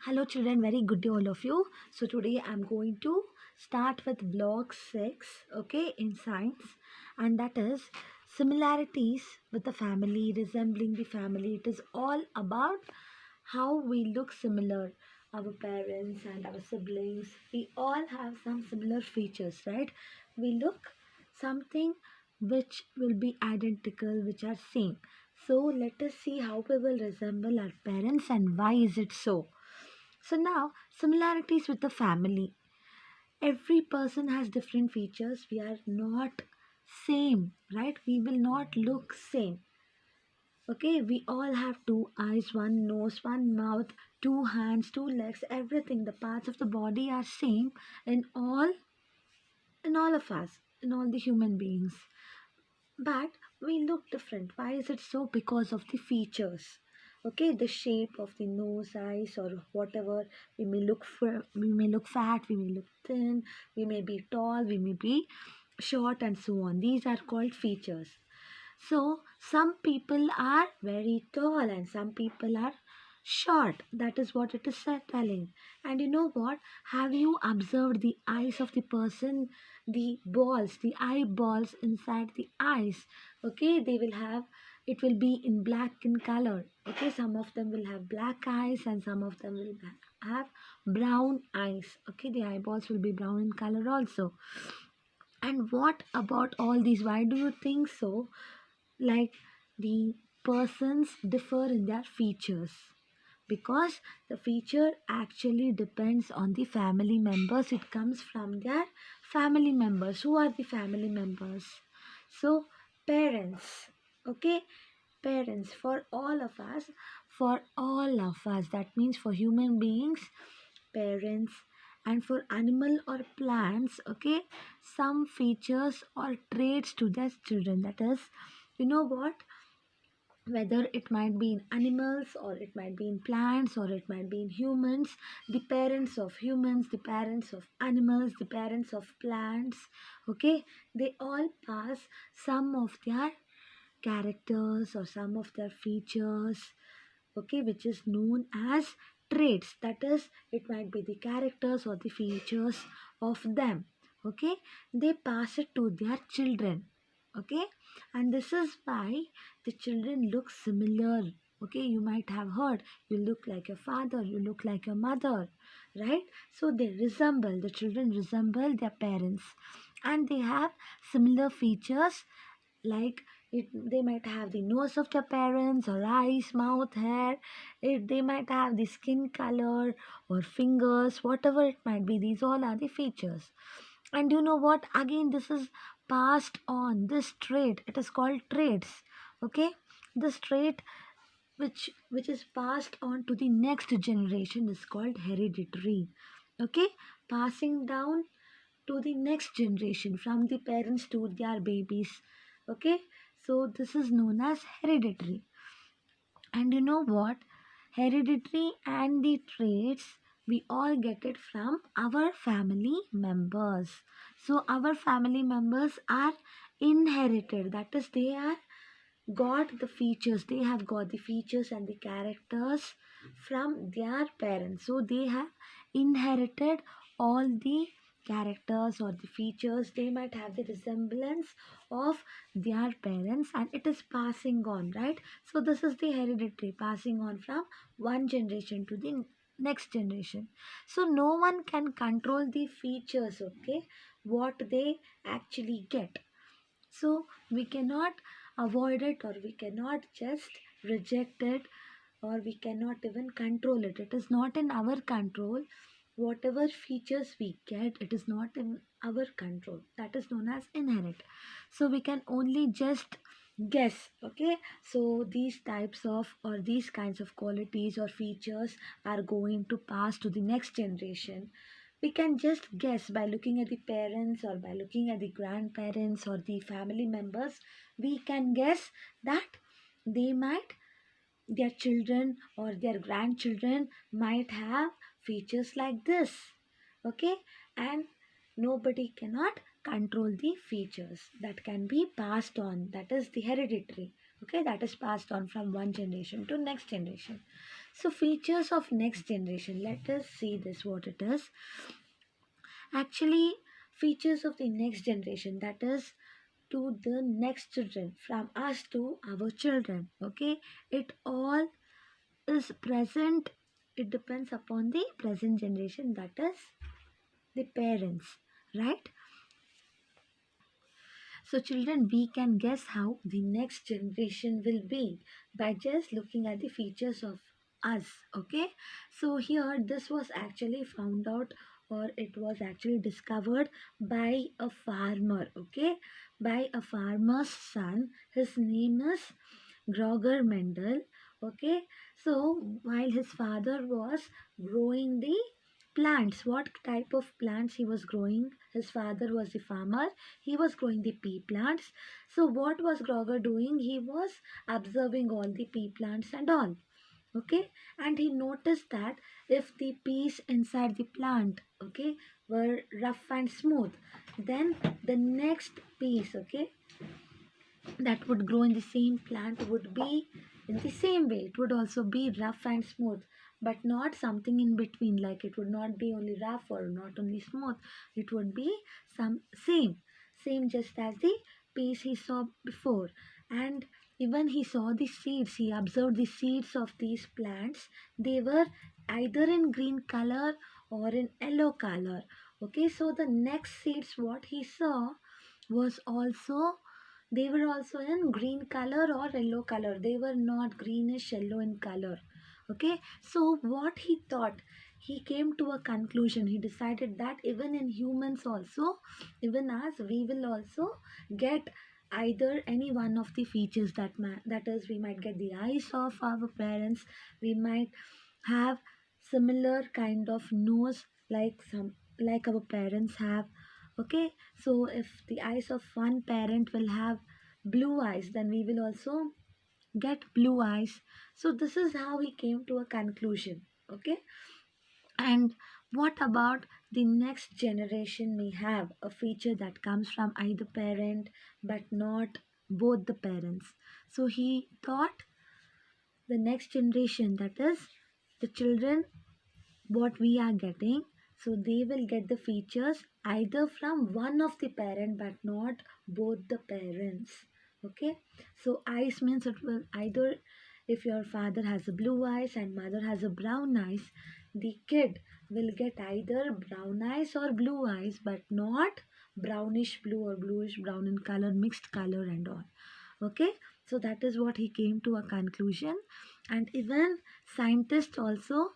Hello children, very good day all of you. So today I'm going to start with block 6, okay, in science, and that is similarities with the family, resembling the family. It is all about how we look similar. Our parents and our siblings, we all have some similar features, right? We look something which will be identical, which are same. So let us see how we will resemble our parents and why is it so. So now, similarities with the family. Every person has different features. We are not same, right? We will not look same. Okay, we all have two eyes, one nose, one mouth, two hands, two legs, everything. The parts of the body are same in all of us, in all the human beings. But we look different. Why is it so? Because of the features. Okay, the shape of the nose, eyes, or whatever. We may look fat, we may look thin, we may be tall, we may be short, and so on. These are called features. So some people are very tall and some people are short. That is what it is telling. And you know what? Have you observed the eyes of the person? The balls, the eyeballs inside the eyes. Okay, they will have, it will be in black in color. Okay, some of them will have black eyes and some of them will have brown eyes. Okay, the eyeballs will be brown in color also. And what about all these? Why do you think so? Like the persons differ in their features, because the feature actually depends on the family members. It comes from their family members. Who are the family members? So parents. Okay, parents. For all of us, that means for human beings, parents. And for animal or plants, okay, some features or traits to their children. That is, you know what, whether it might be in animals or it might be in plants or it might be in humans, the parents of humans, the parents of animals, the parents of plants, okay, they all pass some of their characters or some of their features, okay, which is known as traits. That is, it might be the characters or the features of them, okay, they pass it to their children, okay. And this is why the children look similar. Okay, you might have heard, you look like your father, you look like your mother, right? So they resemble, the children resemble their parents, and they have similar features, like they might have the nose of their parents or eyes, mouth, hair. They might have the skin color or fingers, whatever it might be. These all are the features. And you know what, again, this is passed on. This trait, it is called traits, okay. This trait which is passed on to the next generation is called hereditary, okay. Passing down to the next generation from the parents to their babies, okay. So this is known as hereditary. And you know what, hereditary and the traits, we all get it from our family members. So our family members are inherited. That is, they are got the features, they have got the features and the characters from their parents. So they have inherited all the characters or the features. They might have the resemblance of their parents, and it is passing on, right? So this is the hereditary, passing on from one generation to the next generation. So no one can control the features, okay, what they actually get. So we cannot avoid it, or we cannot just reject it, or we cannot even control it. It is not in our control. Whatever features we get, it is not in our control. That is known as inherent. So we can only just guess, okay. So these types of, or these kinds of qualities or features are going to pass to the next generation. We can just guess by looking at the parents or by looking at the grandparents or the family members. We can guess that they might, their children or their grandchildren might have features like this, okay. And nobody cannot control the features that can be passed on. That is the hereditary, okay, that is passed on from one generation to next generation. So features of next generation, let us see this what it is. Actually, features of the next generation, that is to the next children, from us to our children, okay, it all is present. It depends upon the present generation, that is the parents, right? So children, we can guess how the next generation will be by just looking at the features of us, okay? So here this was actually found out, or it was actually discovered by a farmer, okay? By a farmer's son. His name is Gregor Mendel, okay? So while his father was growing the plants, what type of plants he was growing? His father was the farmer, he was growing the pea plants. So what was Gregor doing? He was observing all the pea plants and all, okay, and he noticed that if the peas inside the plant, okay, were rough and smooth, then the next piece, okay, that would grow in the same plant would be in the same way. It would also be rough and smooth, but not something in between. Like it would not be only rough or not only smooth. It would be some same just as the piece he saw before. And even he saw the seeds, he observed the seeds of these plants. They were either in green color or in yellow color. Okay, so the next seeds what he saw was also, they were also in green color or yellow color. They were not greenish yellow in color. Okay, so what he thought, he came to a conclusion. He decided that even in humans also, even as we will also get either any one of the features that is, we might get the eyes of our parents, we might have similar kind of nose like some, like our parents have. Okay, so if the eyes of one parent will have blue eyes, then we will also get blue eyes. So this is how he came to a conclusion, okay. And what about the next generation may have a feature that comes from either parent but not both the parents. So he thought the next generation, that is the children what we are getting, so they will get the features either from one of the parent but not both the parents, okay. So eyes means it will either, if your father has a blue eyes and mother has a brown eyes, the kid will get either brown eyes or blue eyes but not brownish blue or bluish brown in color, mixed color and all, okay. So that is what he came to a conclusion. And even scientists also,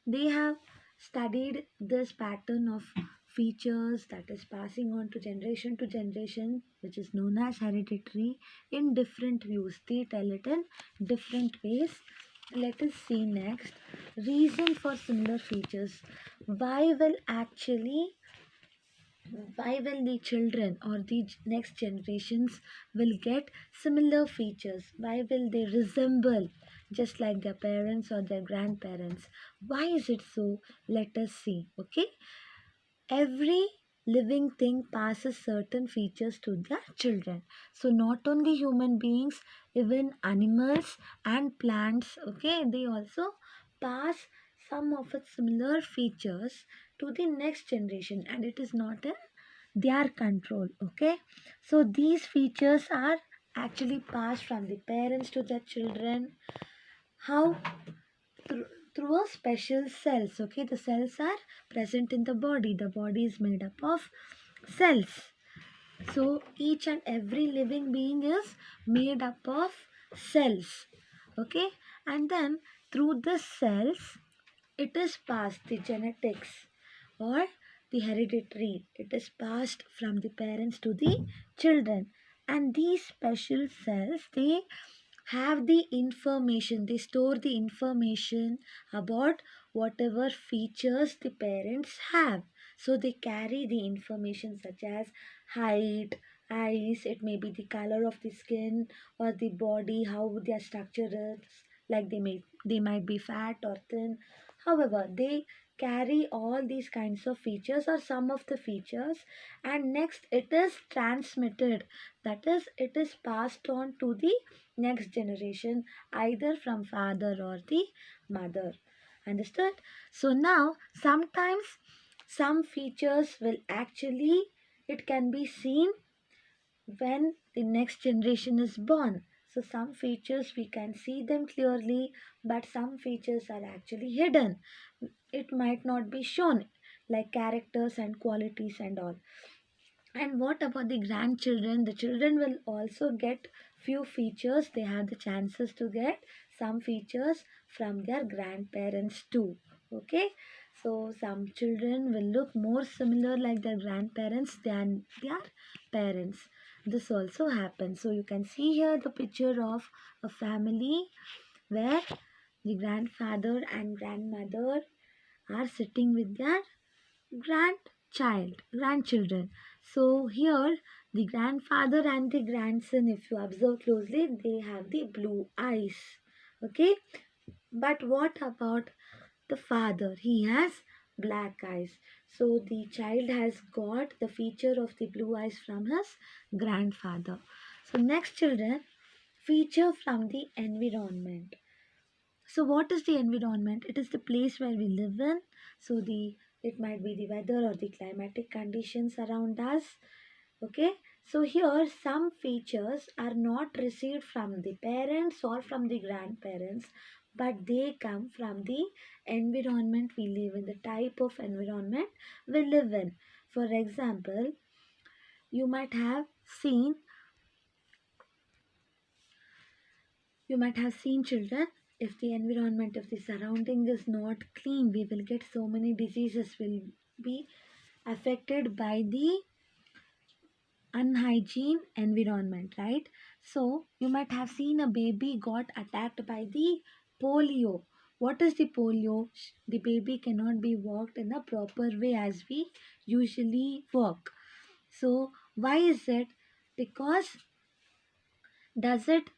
they have studied this pattern of features that is passing on to generation, which is known as hereditary, in different views. They tell it in different ways. Let us see next. Reason for similar features. Why will actually, why will the children or the next generations will get similar features? Why will they resemble just like their parents or their grandparents? Why is it so? Let us see, okay. Every living thing passes certain features to their children. So not only human beings, even animals and plants, okay, they also pass some of its similar features to the next generation, and it is not in their control, okay. So these features are actually passed from the parents to their children. How? through, through a special cells, okay. The cells are present in the body. The body is made up of cells. So each and every living being is made up of cells, okay. And then through the cells, it is passed, the genetics or the hereditary, it is passed from the parents to the children. And these special cells, they have the information, they store the information about whatever features the parents have. So they carry the information such as height, eyes, it may be the color of the skin or the body, how their structure is, like they might be fat or thin, However, they carry all these kinds of features or some of the features, and next it is transmitted, that is it is passed on to the next generation, either from father or the mother. Understood? So now sometimes some features will actually, it can be seen when the next generation is born. So some features we can see them clearly, but some features are actually hidden. It might not be shown, like characters and qualities and all. And what about the grandchildren? The children will also get few features. They have the chances to get some features from their grandparents too. Okay, so some children will look more similar like their grandparents than their parents. This also happens. So you can see here the picture of a family where the grandfather and grandmother are sitting with their grandchildren. So here the grandfather and the grandson, if you observe closely, they have the blue eyes. Okay, but what about the father? He has black eyes. So the child has got the feature of the blue eyes from his grandfather. So next children, feature from the environment. So what is the environment? It is the place where we live in. So the, it might be the weather or the climatic conditions around us. Okay. So here some features are not received from the parents or from the grandparents, but they come from the environment we live in, the type of environment we live in. For example, you might have seen You might have seen children, if the environment, if the surrounding is not clean, we will get so many diseases will be affected by the unhygiene environment, right? So you might have seen a baby got attacked by the polio. What is the polio? The baby cannot be walked in a proper way as we usually walk. So why is it? Because does it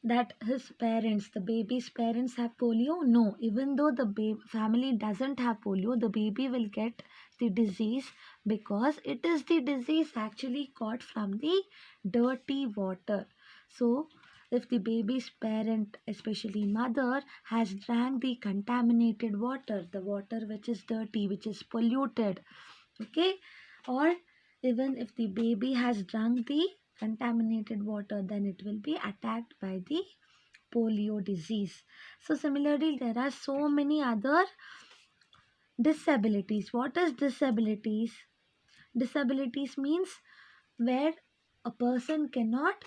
that his parents, the baby's parents, have polio? No, even though the family doesn't have polio, the baby will get the disease because it is the disease actually caught from the dirty water. So, if the baby's parent, especially mother, has drank the contaminated water, the water which is dirty, which is polluted, okay, or even if the baby has drunk the contaminated water, then it will be attacked by the polio disease. So similarly, there are so many other disabilities. What is disabilities? Disabilities means where a person cannot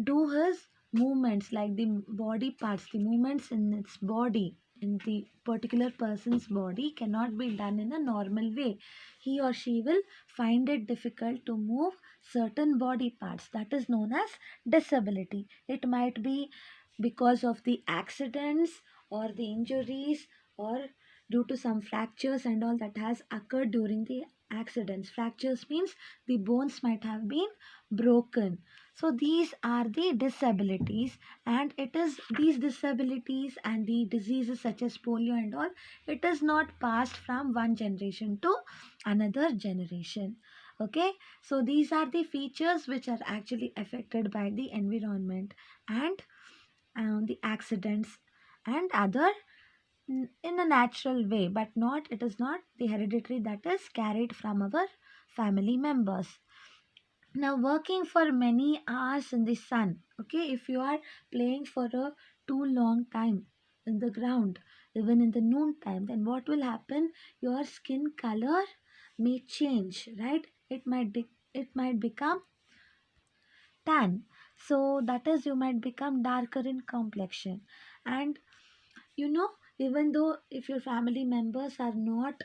do his movements, like the body parts, the movements in its body, in the particular person's body, cannot be done in a normal way. He or she will find it difficult to move certain body parts. That is known as disability. It might be because of the accidents or the injuries, or due to some fractures and all that has occurred during the accidents. Fractures means the bones might have been broken. So these are the disabilities, and it is these disabilities and the diseases such as polio and all, it is not passed from one generation to another generation. Okay, so these are the features which are actually affected by the environment and the accidents and other in a natural way, but not, it is not the hereditary that is carried from our family members. Now working for many hours in the sun, okay, if you are playing for a too long time in the ground, even in the noon time, then what will happen? Your skin color may change, right? It might become tan. So that is, you might become darker in complexion. And you know, even though if your family members are not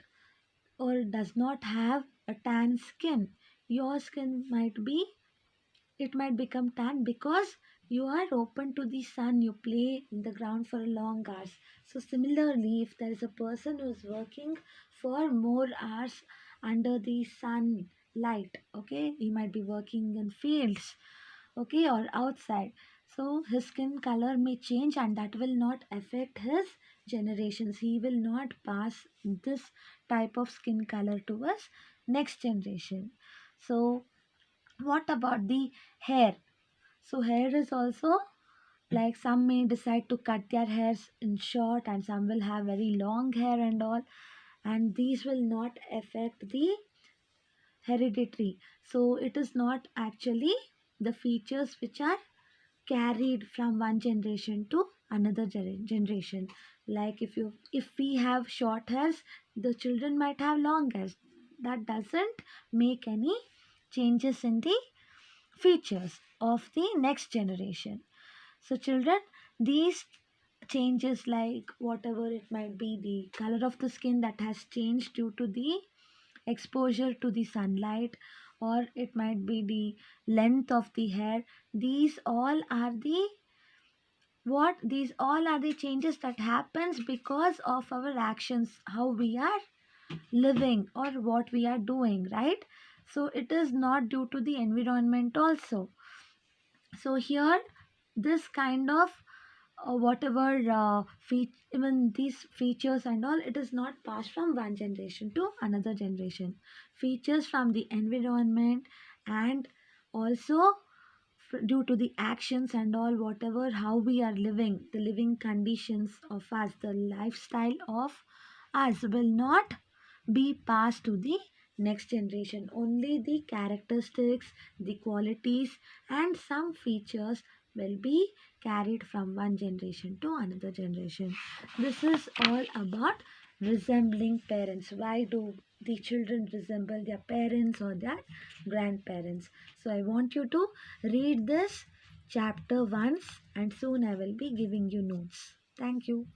or does not have a tan skin, your skin might be, it might become tan because you are open to the sun, you play in the ground for long hours. So similarly, if there is a person who is working for more hours under the sun light, okay, he might be working in fields, okay, or outside, so his skin color may change and that will not affect his generations. He will not pass this type of skin color to us next generation. So what about the hair? So hair is also like some may decide to cut their hairs in short and some will have very long hair and all, and these will not affect the hereditary. So it is not actually the features which are carried from one generation to another generation. Like if we have short hairs, the children might have long hairs. That doesn't make any changes in the features of the next generation. So children, these changes, like whatever it might be, the color of the skin that has changed due to the exposure to the sunlight, or it might be the length of the hair, these all are the these all are the changes that happens because of our actions, how we are living or what we are doing, right? So it is not due to the environment also. So here, this kind of whatever even these features and all, it is not passed from one generation to another generation. Features from the environment, and also due to the actions and all, whatever how we are living, the living conditions of us, the lifestyle of us will not be passed to the next generation. Only the characteristics, the qualities, and some features will be carried from one generation to another generation. This is all about resembling parents. Why do the children resemble their parents or their grandparents? So I want you to read this chapter once, and soon I will be giving you notes. Thank you.